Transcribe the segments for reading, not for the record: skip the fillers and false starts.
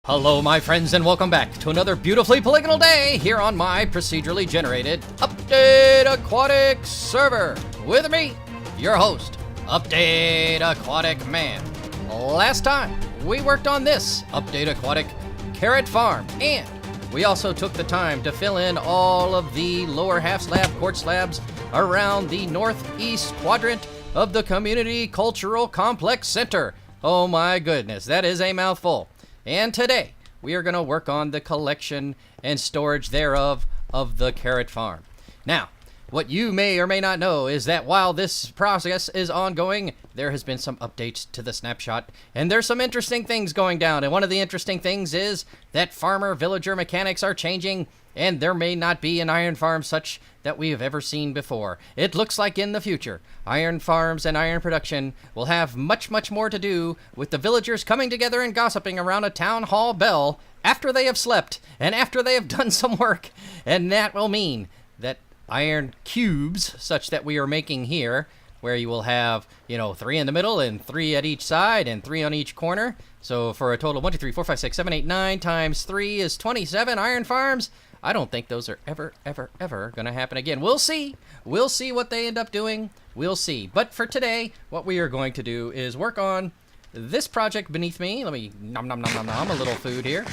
Hello, my friends, and welcome back to another beautifully polygonal day here on my procedurally generated Update Aquatic server. With me, your host, Update Aquatic Man. Last time, we worked on this Update Aquatic carrot farm, and we also took the time to fill in all of the lower half slab quartz slabs around the northeast quadrant of the Community Cultural Complex Center. Oh my goodness, that is a mouthful. And today, we are going to work on the collection and storage thereof of the carrot farm. Now, what you may or may not know is that while this process is ongoing, there has been some updates to the snapshot, and there's some interesting things going down. And one of the interesting things is that farmer-villager mechanics are changing, and there may not be an iron farm such that we have ever seen before. It looks like in the future, iron farms and iron production will have much, much more to do with the villagers coming together and gossiping around a town hall bell after they have slept and after they have done some work. And that will mean that iron cubes, such that we are making here, where you will have, 3 in the middle and 3 at each side and 3 on each corner. So for a total of 1, 2, 3, 4, 5, 6, 7, 8, 9 times 3 is 27 iron farms. I don't think those are ever going to happen again. We'll see. We'll see what they end up doing. We'll see. But for today, what we are going to do is work on this project beneath me. Let me nom a little food here.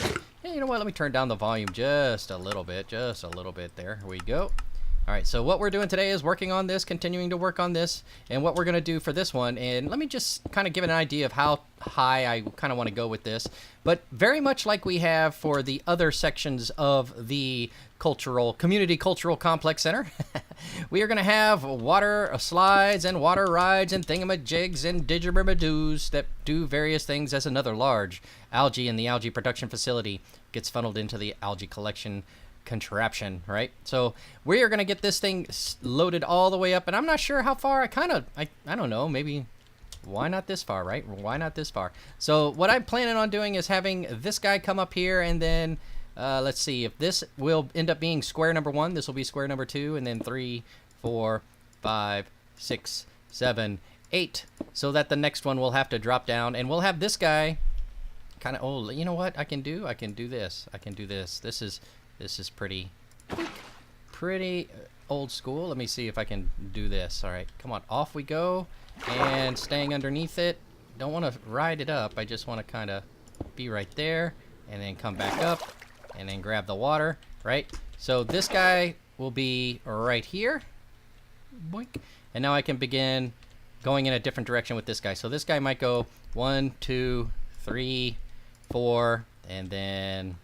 Hey, you know what? Let me turn down the volume just a little bit. Just a little bit there. Here we go. All right, so what we're doing today is working on this, continuing to work on this, and what we're going to do for this one, and let me just kind of give an idea of how high I kind of want to go with this, but very much like we have for the other sections of the Community Cultural Complex Center, we are going to have water slides and water rides and thingamajigs and didgeribadoos that do various things as another large algae in the algae production facility gets funneled into the algae collection contraption, right? So we are going to get this thing loaded all the way up, and I'm not sure how far. I don't know, maybe why not this far, right? Why not this far? So what I'm planning on doing is having this guy come up here, and then let's see if this will end up being square number 1. This will be square number 2, and then 3, 4, 5, 6, 7, 8, so that the next one will have to drop down, and we'll have this guy kind of, oh, you know what I can do this. This is pretty old school. Let me see if I can do this. All right, come on, off we go. And staying underneath it. Don't want to ride it up. I just want to kind of be right there and then come back up and then grab the water, right? So this guy will be right here. Boink. And now I can begin going in a different direction with this guy. So this guy might go 1, 2, 3, 4, and then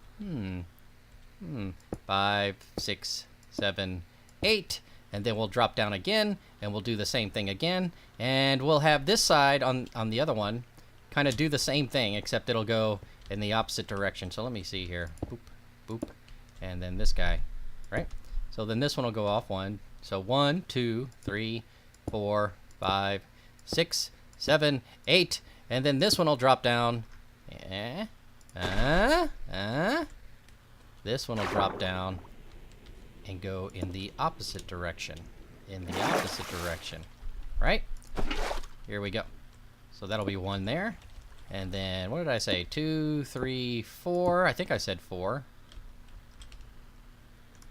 5, 6, 7, 8, and then we'll drop down again, and we'll do the same thing again, and we'll have this side on the other one kind of do the same thing, except it'll go in the opposite direction. So let me see here. Boop, boop, and then this guy, right? So then this one will go off 1. So 1, 2, 3, 4, 5, 6, 7, 8, and then this one will drop down. This one will drop down and go in the opposite direction. Right? Here we go. So that'll be 1 there. And then, what did I say? 2, 3, 4. I think I said 4.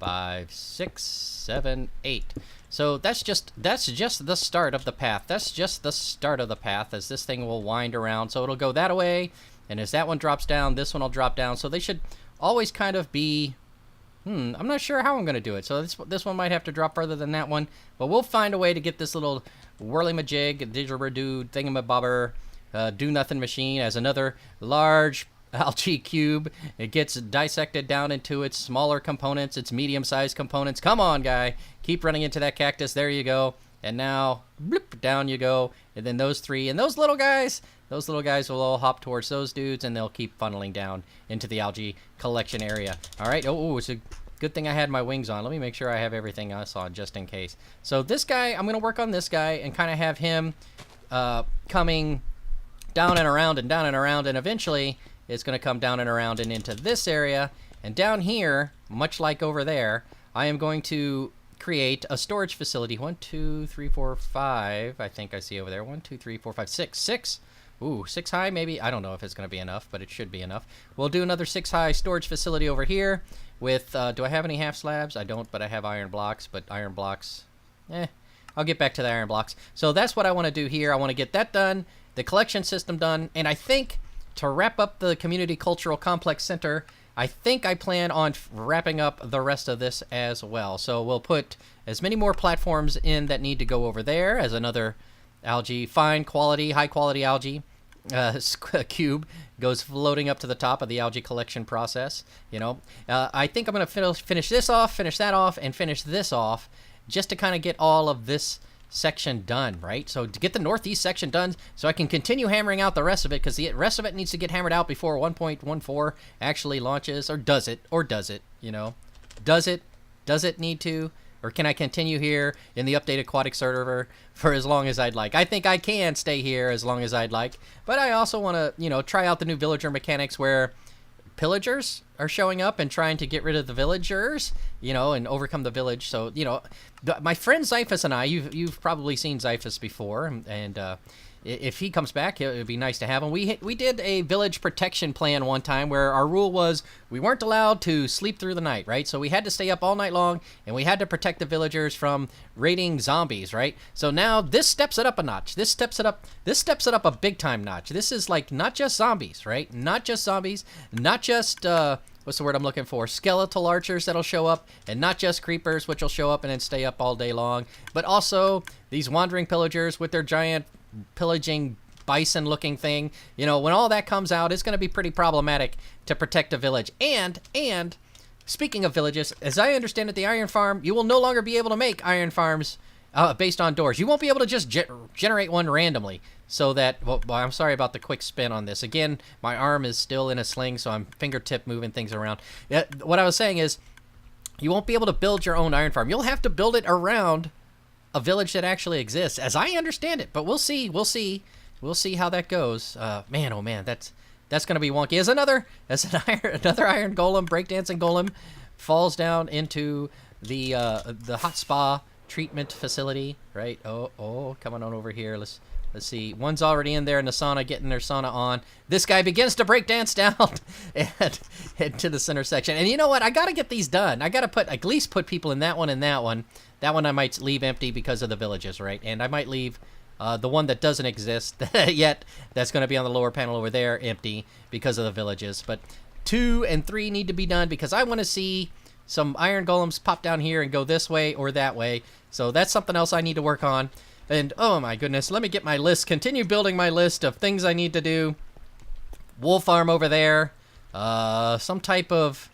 5, 6, 7, 8. So that's just the start of the path. That's just the start of the path as this thing will wind around. So it'll go that way. And as that one drops down, this one will drop down. So they should always kind of be, I'm not sure how I'm going to do it. So this one might have to drop further than that one. But we'll find a way to get this little whirly-majig, didgeridoo, thingamabobber, do-nothing machine as another large algae cube. It gets dissected down into its smaller components, its medium-sized components. Come on, guy. Keep running into that cactus. There you go. And now, bloop, down you go. And then those 3. And those little guys will all hop towards those dudes, and they'll keep funneling down into the algae collection area. All right. Oh, it's a good thing I had my wings on. Let me make sure I have everything else on just in case. So this guy, I'm going to work on this guy and kind of have him coming down and around and down and around, and eventually it's going to come down and around and into this area. And down here, much like over there, I am going to create a storage facility. 1, 2, 3, 4, 5. I think I see over there. 1, 2, 3, 4, 5, 6. 6 Ooh, 6 high maybe? I don't know if it's going to be enough, but it should be enough. We'll do another 6 high storage facility over here with, do I have any half slabs? I don't, but I have iron blocks, but iron blocks, I'll get back to the iron blocks. So that's what I want to do here. I want to get that done, the collection system done, and I think to wrap up the Community Cultural Complex Center, I think I plan on wrapping up the rest of this as well. So we'll put as many more platforms in that need to go over there as another algae, fine quality, high quality algae cube goes floating up to the top of the algae collection process. I think I'm going to finish this off, finish that off, and finish this off just to kind of get all of this section done, right? So to get the northeast section done so I can continue hammering out the rest of it, because the rest of it needs to get hammered out before 1.14 actually launches. Or does it? Does it need to? Or can I continue here in the updated aquatic server for as long as I'd like? I think I can stay here as long as I'd like, but I also want to, try out the new villager mechanics where pillagers are showing up and trying to get rid of the villagers, and overcome the village. So, my friend Zyphus and I, you've probably seen Zyphus before, and if he comes back, it would be nice to have him. We did a village protection plan one time where our rule was we weren't allowed to sleep through the night, right? So we had to stay up all night long, and we had to protect the villagers from raiding zombies, right? So now this steps it up a notch. This steps it up a big time notch. This is like not just zombies, right? Not just zombies, not just what's the word I'm looking for? Skeletal archers that'll show up, and not just creepers, which will show up and then stay up all day long, but also these wandering pillagers with their giant pillaging bison looking thing. When all that comes out, it's going to be pretty problematic to protect a village. And speaking of villages, as I understand it, the iron farm, you will no longer be able to make iron farms based on doors. You won't be able to just generate one randomly. So that, well, I'm sorry about the quick spin on this. Again, my arm is still in a sling, so I'm fingertip moving things around. What I was saying is, you won't be able to build your own iron farm. You'll have to build it around a village that actually exists, as I understand it. But we'll see how that goes. Man, oh man, that's going to be wonky. As another iron golem, breakdancing golem, falls down into the hot spa treatment facility. Right? Oh, coming on over here. Let's see. One's already in there in the sauna, getting their sauna on. This guy begins to break dance down and head to the center section. And you know what? I got to get these done. I got to at least put people in that one and that one. That one I might leave empty because of the villages, right? And I might leave the one that doesn't exist yet, that's going to be on the lower panel over there, empty because of the villages. But 2 and 3 need to be done because I want to see some iron golems pop down here and go this way or that way. So that's something else I need to work on. And, oh my goodness, let me get my list, continue building my list of things I need to do. Wool farm over there. Some type of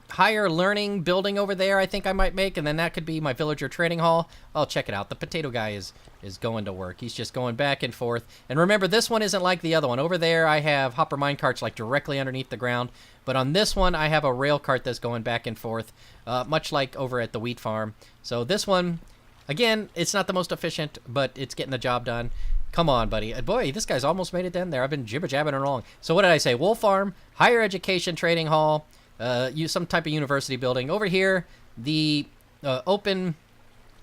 higher learning building over there I think I might make, and then that could be my villager trading hall. I'll check it out. The potato guy is going to work. He's just going back and forth. And remember, this one isn't like the other one. Over there I have hopper mine carts like directly underneath the ground, but on this one I have a rail cart that's going back and forth, much like over at the wheat farm. So this one, again, it's not the most efficient, but it's getting the job done. Come on, buddy. Boy, this guy's almost made it down there. I've been jibber-jabbing along. So what did I say? Wool farm, higher education trading hall, use some type of university building. Over here, the open,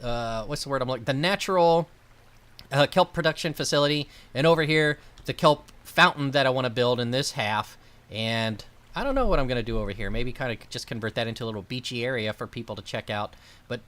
what's the word I'm looking? The natural kelp production facility. And over here, the kelp fountain that I want to build in this half. And I don't know what I'm going to do over here. Maybe kind of just convert that into a little beachy area for people to check out. But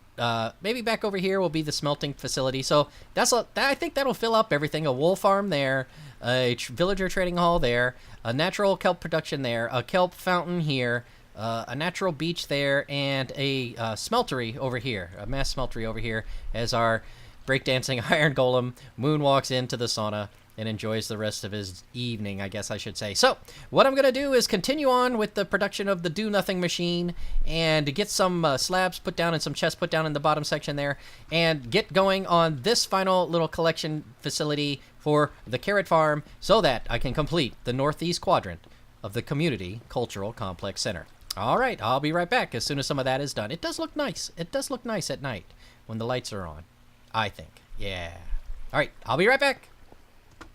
maybe back over here will be the smelting facility. So I think that'll fill up everything. A wool farm there, a villager trading hall there, a natural kelp production there, a kelp fountain here, a natural beach there, and a smeltery over here, a mass smeltery over here, as our breakdancing iron golem moonwalks into the sauna and enjoys the rest of his evening, I guess I should say. So what I'm going to do is continue on with the production of the do-nothing machine and get some slabs put down and some chests put down in the bottom section there, and get going on this final little collection facility for the carrot farm so that I can complete the northeast quadrant of the Community Cultural Complex Center. All right, I'll be right back as soon as some of that is done. It does look nice. It does look nice at night when the lights are on, I think. Yeah. All right, I'll be right back.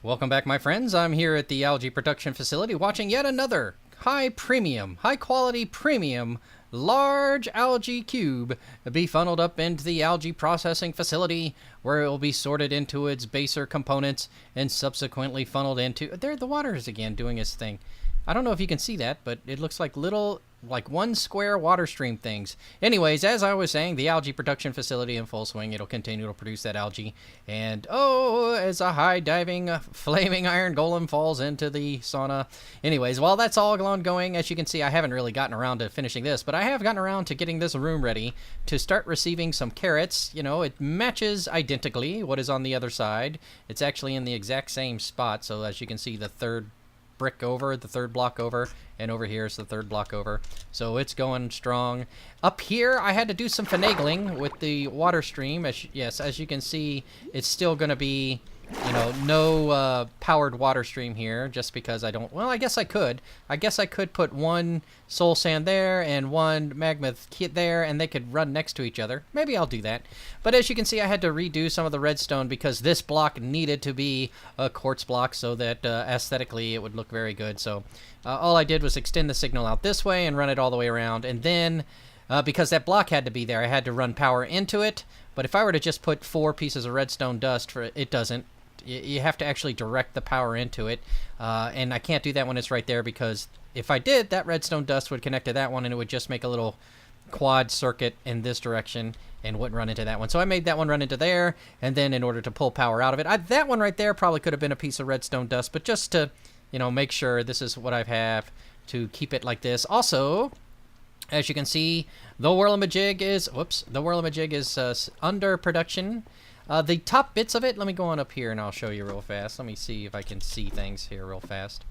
Welcome back, my friends. I'm here at the algae production facility watching yet another high quality premium large algae cube be funneled up into the algae processing facility, where it will be sorted into its baser components and subsequently funneled into... There, the water is again doing its thing. I don't know if you can see that, but it looks like little, like one square water stream things. Anyways, as I was saying, the algae production facility in full swing. It'll continue to produce that algae. And, oh, as a high-diving, flaming iron golem falls into the sauna. Anyways, while that's all ongoing, as you can see, I haven't really gotten around to finishing this, but I have gotten around to getting this room ready to start receiving some carrots. You know, it matches identically what is on the other side. It's actually in the exact same spot, so as you can see, the third brick over, the third block over, and over here is the third block over. So it's going strong. Up here, I had to do some finagling with the water stream. As you can see, it's still going to be, you know, no powered water stream here, just because I don't... Well, I guess I could. I guess I could put one soul sand there and one magma kit there, and they could run next to each other. Maybe I'll do that. But as you can see, I had to redo some of the redstone because this block needed to be a quartz block so that aesthetically it would look very good. So all I did was extend the signal out this way and run it all the way around. And then, because that block had to be there, I had to run power into it. But if I were to just put 4 pieces of redstone dust, it doesn't. You have to actually direct the power into it, and I can't do that when it's right there, because if I did, that redstone dust would connect to that one, and it would just make a little quad circuit in this direction and wouldn't run into that one. So I made that one run into there, and then in order to pull power out of it, that one right there probably could have been a piece of redstone dust, but just to, you know, make sure this is what I have to keep it like this. Also, as you can see, the whirlamajig is under production. The top bits of it, let me go on up here and I'll show you real fast. Let me see if I can see things here real fast.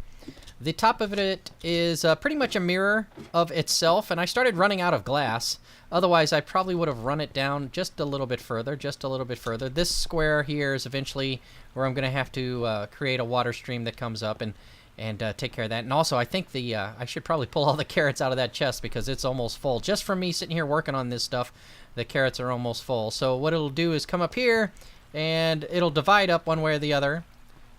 The top of it is pretty much a mirror of itself, and I started running out of glass. Otherwise, I probably would have run it down just a little bit further, This square here is eventually where I'm going to have to create a water stream that comes up and take care of that. And also, I think I should probably pull all the carrots out of that chest because it's almost full. Just from me sitting here working on this stuff, the carrots are almost full. So what it'll do is come up here, and it'll divide up one way or the other,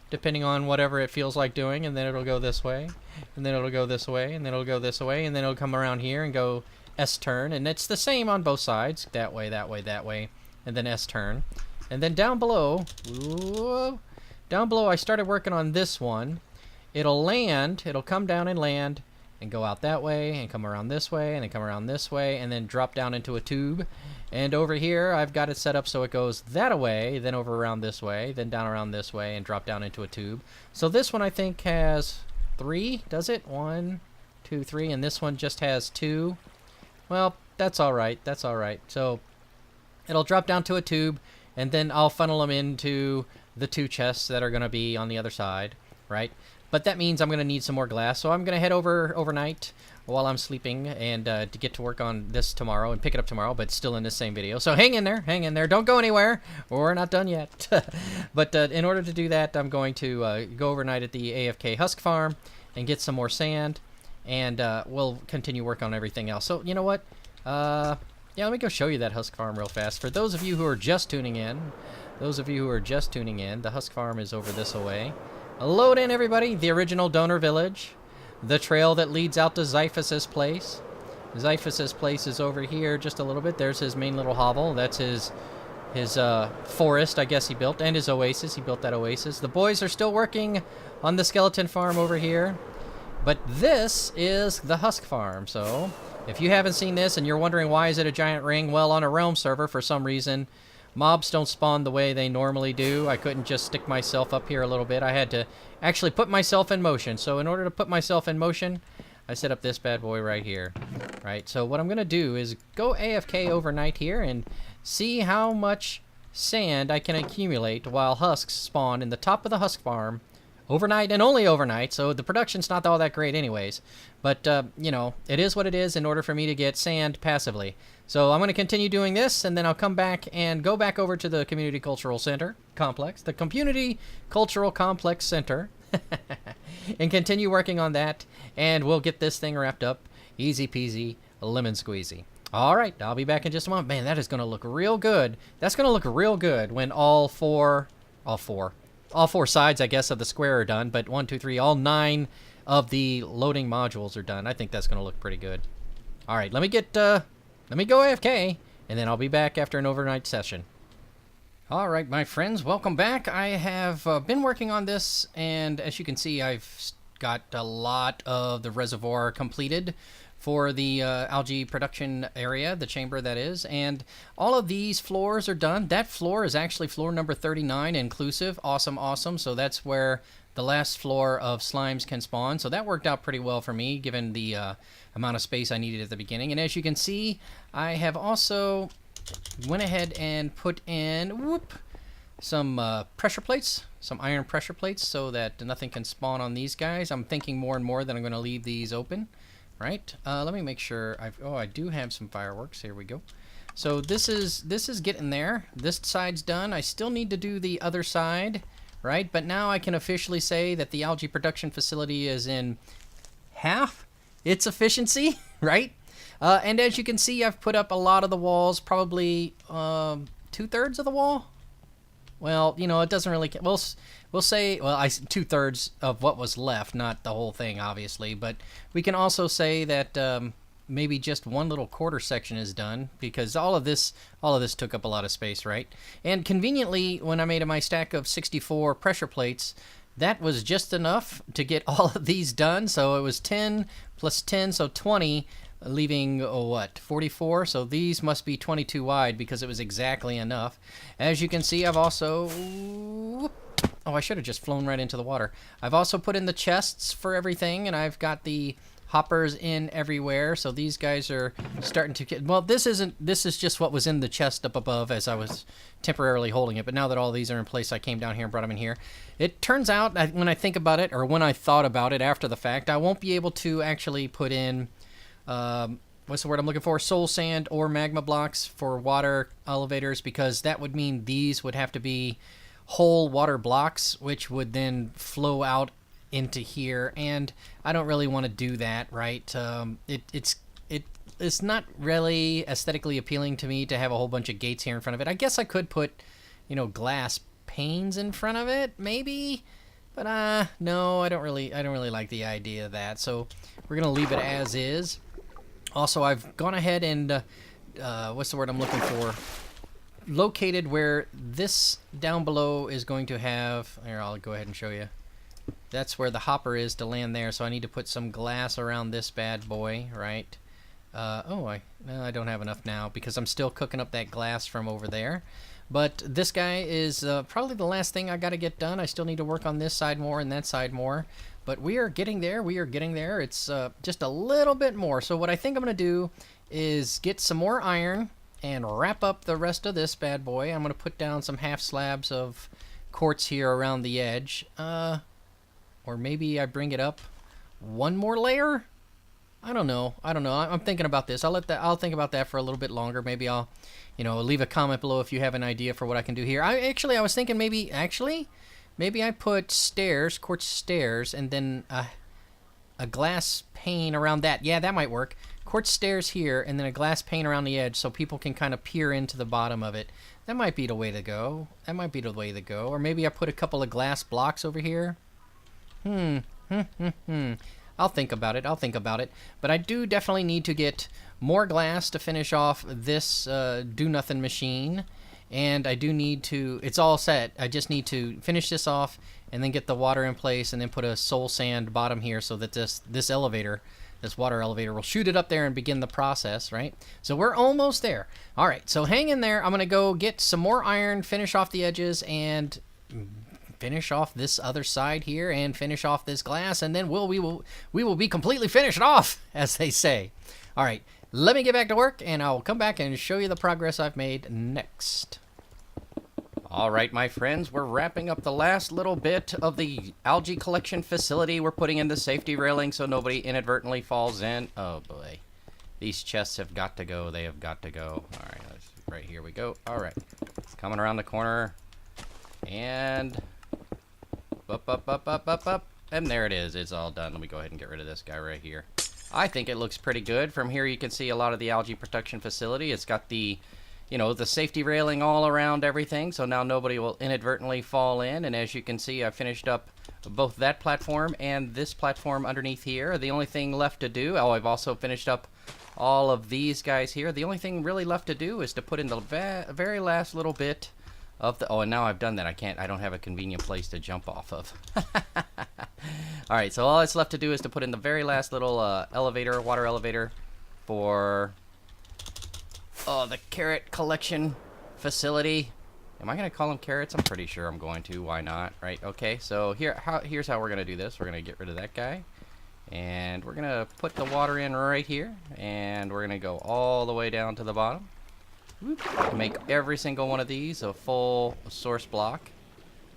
depending on whatever it feels like doing, and then it'll go this way, and then it'll go this way, and then it'll go this way, and then it'll come around here and go S-turn, and it's the same on both sides, that way, that way, that way, and then S-turn. And then down below, I started working on this one. It'll come down and land, and go out that way, and come around this way, and then come around this way, and then drop down into a tube. And over here, I've got it set up so it goes that way, then over around this way, then down around this way, and drop down into a tube. So this one, I think, has 3, does it? 1, 2, 3, and this one just has 2. Well, that's all right. That's all right. So it'll drop down to a tube, and then I'll funnel them into the 2 chests that are going to be on the other side, right? But that means I'm going to need some more glass, so I'm going to head overnight while I'm sleeping and to get to work on this tomorrow and pick it up tomorrow, but still in this same video. So hang in there, don't go anywhere. We're not done yet. But in order to do that, I'm going to go overnight at the AFK Husk Farm and get some more sand, and we'll continue work on everything else. So, you know what? Yeah, let me go show you that Husk Farm real fast. For those of you who are just tuning in, the Husk Farm is over this way. Load in, everybody, the original donor village, the trail that leads out to Xiphus's place. Xiphus's place is over here just a little bit. There's his main little hovel. That's his forest, I guess, he built, and his oasis. He built that oasis. The boys are still working on the skeleton farm over here, but this is the Husk Farm. So if you haven't seen this and you're wondering why is it a giant ring, well, on a realm server, for some reason, mobs don't spawn the way they normally do. I couldn't just stick myself up here a little bit. I had to actually put myself in motion. So in order to put myself in motion, I set up this bad boy right here. Right, so what I'm going to do is go AFK overnight here and see how much sand I can accumulate while husks spawn in the top of the Husk Farm overnight, and only overnight, so the production's not all that great anyways. But, you know, it is what it is in order for me to get sand passively. So I'm going to continue doing this, and then I'll come back and go back over to the Community Cultural Center Complex, the Community Cultural Complex Center, and continue working on that, and we'll get this thing wrapped up. Easy peasy, lemon squeezy. All right, I'll be back in just a moment. Man, that is going to look real good. That's going to look real good when all four sides, I guess, of the square are done. But 1, 2, 3, all 9 of the loading modules are done. I think that's going to look pretty good. All right, let me go AFK, and then I'll be back after an overnight session. All right, my friends, welcome back. I have been working on this, and as you can see, I've got a lot of the reservoir completed for the algae production area, the chamber that is, and all of these floors are done. That floor is actually floor number 39 inclusive. Awesome, awesome. So that's where the last floor of slimes can spawn. So that worked out pretty well for me, given the amount of space I needed at the beginning. And as you can see, I have also went ahead and put in some pressure plates, some iron pressure plates, so that nothing can spawn on these guys. I'm thinking more and more that I'm going to leave these open. Right, let me make sure. I do have some fireworks. Here we go. So this is getting there. This side's done. I still need to do the other side, right? But now I can officially say that the algae production facility is in half its efficiency, right? And as you can see, I've put up a lot of the walls, probably 2/3 of the wall. Well, you know, it doesn't really. We'll say, well, 2/3 of what was left, not the whole thing, obviously. But we can also say that maybe just one little quarter section is done, because all of this took up a lot of space, right? And conveniently, when I made my stack of 64 pressure plates, that was just enough to get all of these done. So it was 10 plus 10, so 20. Leaving, 44? So these must be 22 wide, because it was exactly enough. As you can see, I've also... I should have just flown right into the water. I've also put in the chests for everything, and I've got the hoppers in everywhere. So these guys are starting to get... Well, this is just what was in the chest up above as I was temporarily holding it. But now that all these are in place, I came down here and brought them in here. It turns out, when I think about it, or when I thought about it after the fact, I won't be able to actually put in... what's the word I'm looking for? Soul sand or magma blocks for water elevators, because that would mean these would have to be whole water blocks, which would then flow out into here, and I don't really want to do that, right? It's not really aesthetically appealing to me to have a whole bunch of gates here in front of it. I guess I could put, glass panes in front of it, maybe. But no, I don't really like the idea of that. So we're gonna leave it as is. Also, I've gone ahead and, what's the word I'm looking for? Located where this down below is going to have... Here, I'll go ahead and show you. That's where the hopper is to land there, so I need to put some glass around this bad boy, right? I don't have enough now, because I'm still cooking up that glass from over there. But this guy is probably the last thing I got to get done. I still need to work on this side more and that side more. But we are getting there. We are getting there. It's just a little bit more. So what I think I'm going to do is get some more iron and wrap up the rest of this bad boy. I'm going to put down some half slabs of quartz here around the edge. Or maybe I bring it up one more layer? I don't know. I'm thinking about this. I'll think about that for a little bit longer. Maybe I'll, leave a comment below if you have an idea for what I can do here. I was thinking maybe I put stairs, quartz stairs, and then a glass pane around that. Yeah, that might work. Quartz stairs here, and then a glass pane around the edge so people can kind of peer into the bottom of it. That might be the way to go. Or maybe I put a couple of glass blocks over here. I'll think about it. But I do definitely need to get more glass to finish off this do-nothing machine. And I do need to... It's all set. I just need to finish this off and then get the water in place and then put a soul sand bottom here so that this water elevator will shoot it up there and begin the process, right? So we're almost there. All right, so hang in there. I'm going to go get some more iron, finish off the edges, and... finish off this other side here and finish off this glass, and then we will be completely finished off, as they say. All right, let me get back to work, and I'll come back and show you the progress I've made next. All right, my friends, we're wrapping up the last little bit of the algae collection facility. We're putting in the safety railing so nobody inadvertently falls in. Oh boy, these chests have got to go. They have got to go. All right, right here we go. All right, it's coming around the corner, and up, and there it is. It's all done. Let me go ahead and get rid of this guy right here. I think it looks pretty good. From here you can see a lot of the algae production facility. It's got the, the safety railing all around everything, so now nobody will inadvertently fall in. And as you can see, I finished up both that platform and this platform underneath here. The only thing left to do, oh, I've also finished up all of these guys here. The only thing really left to do is to put in the very last little bit of the, oh, and now I've done that. I don't have a convenient place to jump off of. All right, so all that's left to do is to put in the very last little elevator, water elevator for the carrot collection facility. Am I going to call them carrots? I'm pretty sure I'm going to. Why not? Right? Okay, so here's how we're going to do this. We're going to get rid of that guy. And we're going to put the water in right here. And we're going to go all the way down to the bottom. Make every single one of these a full source block.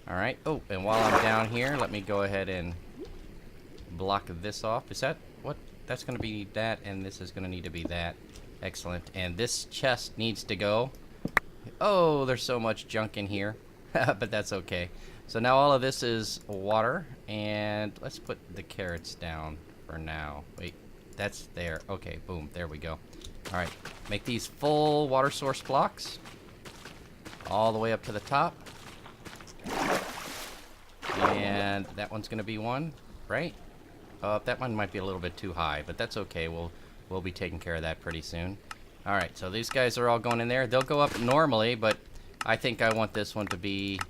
Alright. Oh, and while I'm down here, let me go ahead and block this off. Is that what? That's going to be that, and this is going to need to be that. Excellent. And this chest needs to go. Oh, there's so much junk in here. But that's okay. So now all of this is water, and let's put the carrots down for now. Wait, that's there. Okay, boom, there we go. Alright, make these full water source blocks all the way up to the top. And that one's going to be one, right? That one might be a little bit too high, but that's okay. We'll be taking care of that pretty soon. Alright, so these guys are all going in there. They'll go up normally, but I think I want this one to be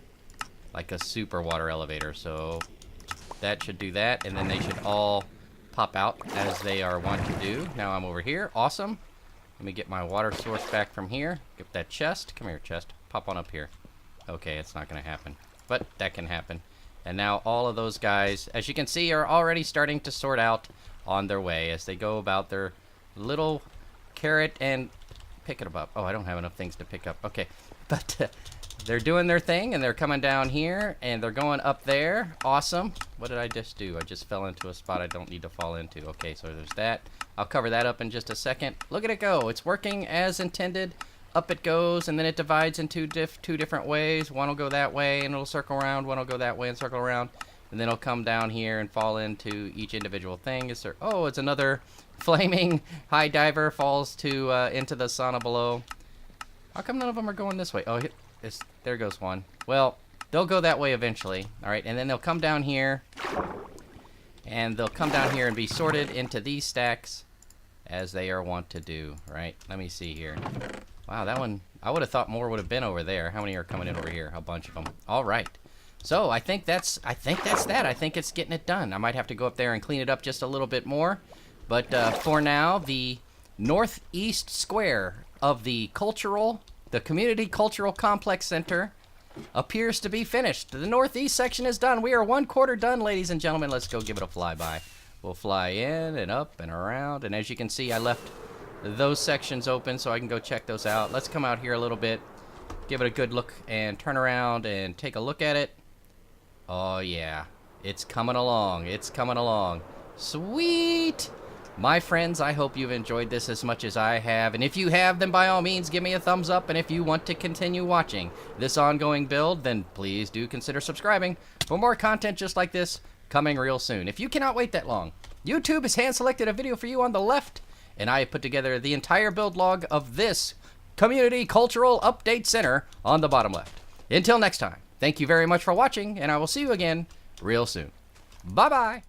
like a super water elevator. So that should do that, and then they should all pop out as they are wont to do. Now I'm over here. Awesome. Let me get my water source back from here. Get that chest. Come here, chest. Pop on up here. Okay, it's not going to happen, but that can happen. And now all of those guys, as you can see, are already starting to sort out on their way as they go about their little carrot and pick it up. Oh, I don't have enough things to pick up. Okay, but they're doing their thing, and they're coming down here, and they're going up there. Awesome. What did I just do? I just fell into a spot I don't need to fall into. Okay, so there's that. I'll cover that up in just a second. Look at it go. It's working as intended. Up it goes, and then it divides into two different ways. One will go that way, and it'll circle around. One will go that way and circle around. And then it'll come down here and fall into each individual thing. Oh, it's another flaming high diver falls to into the sauna below. How come none of them are going this way? Oh, there goes one. Well, they'll go that way eventually. All right, and then they'll come down here. And they'll come down here and be sorted into these stacks as they are wont to do, right? Let me see here. Wow, that one, I would have thought more would have been over there. How many are coming in over here? A bunch of them. All right. So I think that's that. I think it's getting it done. I might have to go up there and clean it up just a little bit more. But for now, the northeast square of the Community Cultural Complex Center appears to be finished. The northeast section is done. We are 1/4 done, ladies and gentlemen. Let's go give it a flyby. We'll fly in and up and around. And as you can see, I left those sections open so I can go check those out. Let's come out here a little bit, give it a good look, and turn around and take a look at it. Oh yeah, it's coming along. It's coming along. Sweet! My friends, I hope you've enjoyed this as much as I have, and if you have, then by all means give me a thumbs up, and if you want to continue watching this ongoing build, then please do consider subscribing for more content just like this coming real soon. If you cannot wait that long, YouTube has hand-selected a video for you on the left, and I have put together the entire build log of this Community Cultural Update Center on the bottom left. Until next time, thank you very much for watching, and I will see you again real soon. Bye-bye!